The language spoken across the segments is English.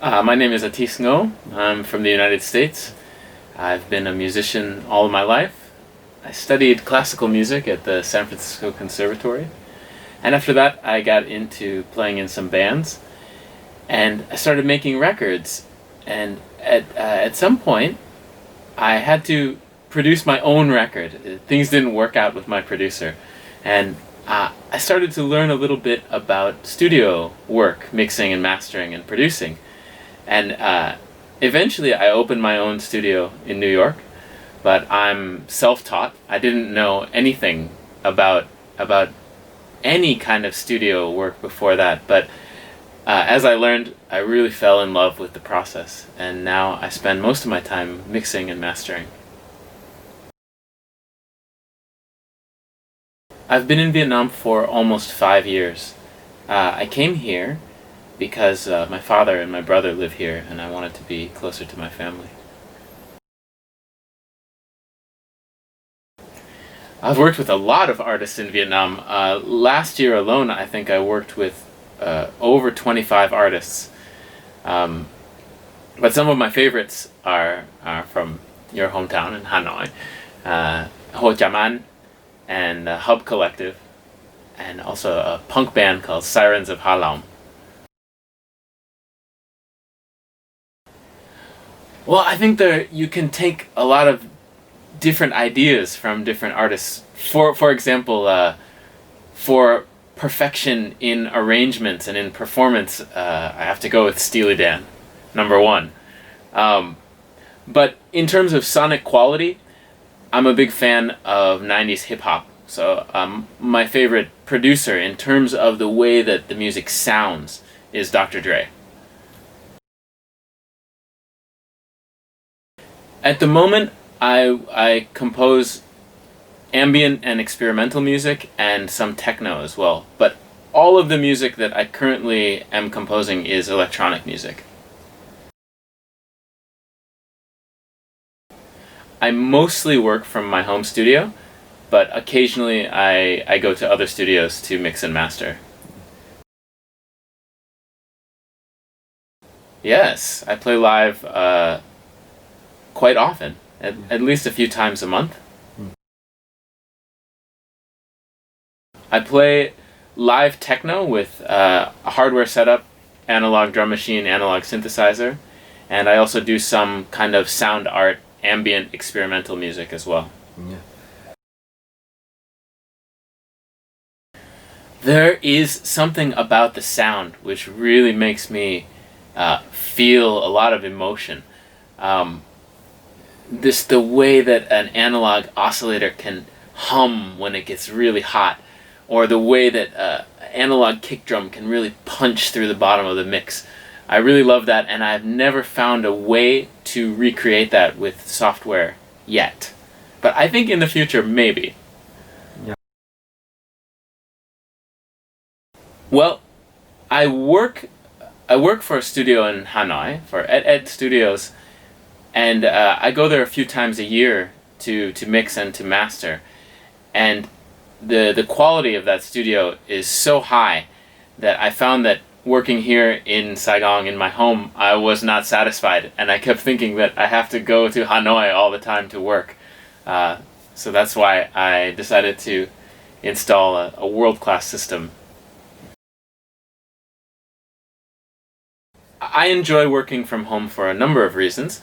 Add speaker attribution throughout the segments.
Speaker 1: My name is Att Iss. I'm from the United States. I've been a musician all of my life. I studied classical music at the San Francisco Conservatory. And after that, I got into playing in some bands. And I started making records. And at some point, I had to produce my own record. Things didn't work out with my producer. And I started to learn a little bit about studio work, mixing and mastering and producing. And eventually I opened my own studio in New York, but I'm self-taught. I didn't know anything about any kind of studio work before that, but as I learned, I really fell in love with the process, and now I spend most of my time mixing and mastering. I've been in Vietnam for almost 5 years. I came here because my father and my brother live here, and I wanted to be closer to my family. I've worked with a lot of artists in Vietnam. Last year alone, I think I worked with over 25 artists. But some of my favorites are from your hometown in Hanoi, Hotline and Hub Collective, and also a punk band called Sirens of Halom. Well, I think you can take a lot of different ideas from different artists. For example, for perfection in arrangements and in performance, I have to go with Steely Dan, number one. But in terms of sonic quality, I'm a big fan of 90s hip-hop. So my favorite producer in terms of the way that the music sounds is Dr. Dre. At the moment, I compose ambient and experimental music and some techno as well. But all of the music that I currently am composing is electronic music. I mostly work from my home studio, but occasionally I go to other studios to mix and master. Yes, I play live quite often, at least a few times a month. I play live techno with a hardware setup, analog drum machine, analog synthesizer, and I also do some kind of sound art, ambient experimental music as well. Yeah. There is something about the sound which really makes me feel a lot of emotion. The way that an analog oscillator can hum when it gets really hot, or the way that analog kick drum can really punch through the bottom of the mix. I really love that, and I've never found a way to recreate that with software yet. But I think in the future, maybe. Yeah. Well, I work for a studio in Hanoi, for Att Studios, and I go there a few times a year to mix and to master. And the quality of that studio is so high that I found that working here in Saigon, in my home, I was not satisfied, and I kept thinking that I have to go to Hanoi all the time to work. So that's why I decided to install a world-class system. I enjoy working from home for a number of reasons.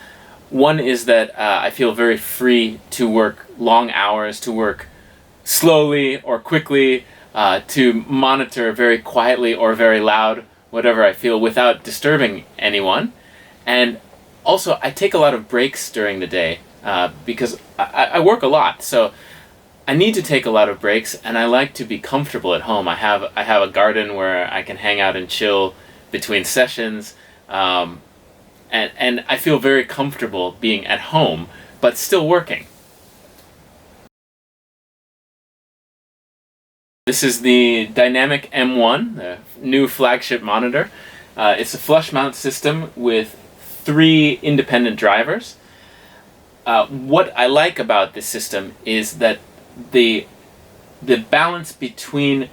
Speaker 1: One is that I feel very free to work long hours, to work slowly or quickly, to monitor very quietly or very loud, whatever I feel, without disturbing anyone. And also, I take a lot of breaks during the day because I work a lot, so I need to take a lot of breaks, and I like to be comfortable at home. I have a garden where I can hang out and chill between sessions, and I feel very comfortable being at home, but still working. This is the DYNAMIK M1, the new flagship monitor. It's a flush mount system with 3 independent drivers. What I like about this system is that the balance between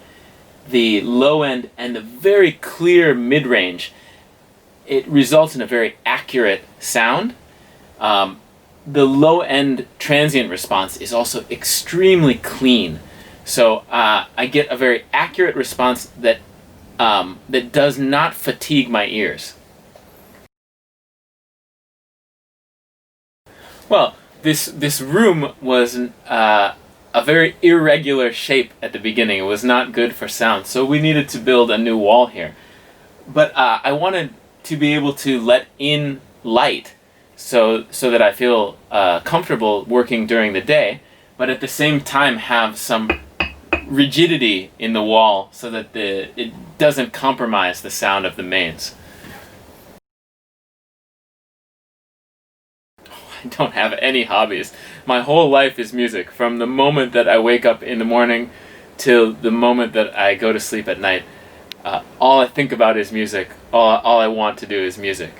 Speaker 1: the low end and the very clear mid-range it results in a very accurate sound. The low-end transient response is also extremely clean. So I get a very accurate response that that does not fatigue my ears. Well, this room was a very irregular shape at the beginning. It was not good for sound, so we needed to build a new wall here. But I wanted to be able to let in light so that I feel comfortable working during the day, but at the same time have some rigidity in the wall so that it doesn't compromise the sound of the mains. I don't have any hobbies. My whole life is music, from the moment that I wake up in the morning till the moment that I go to sleep at night. All I think about is music. All I want to do is music.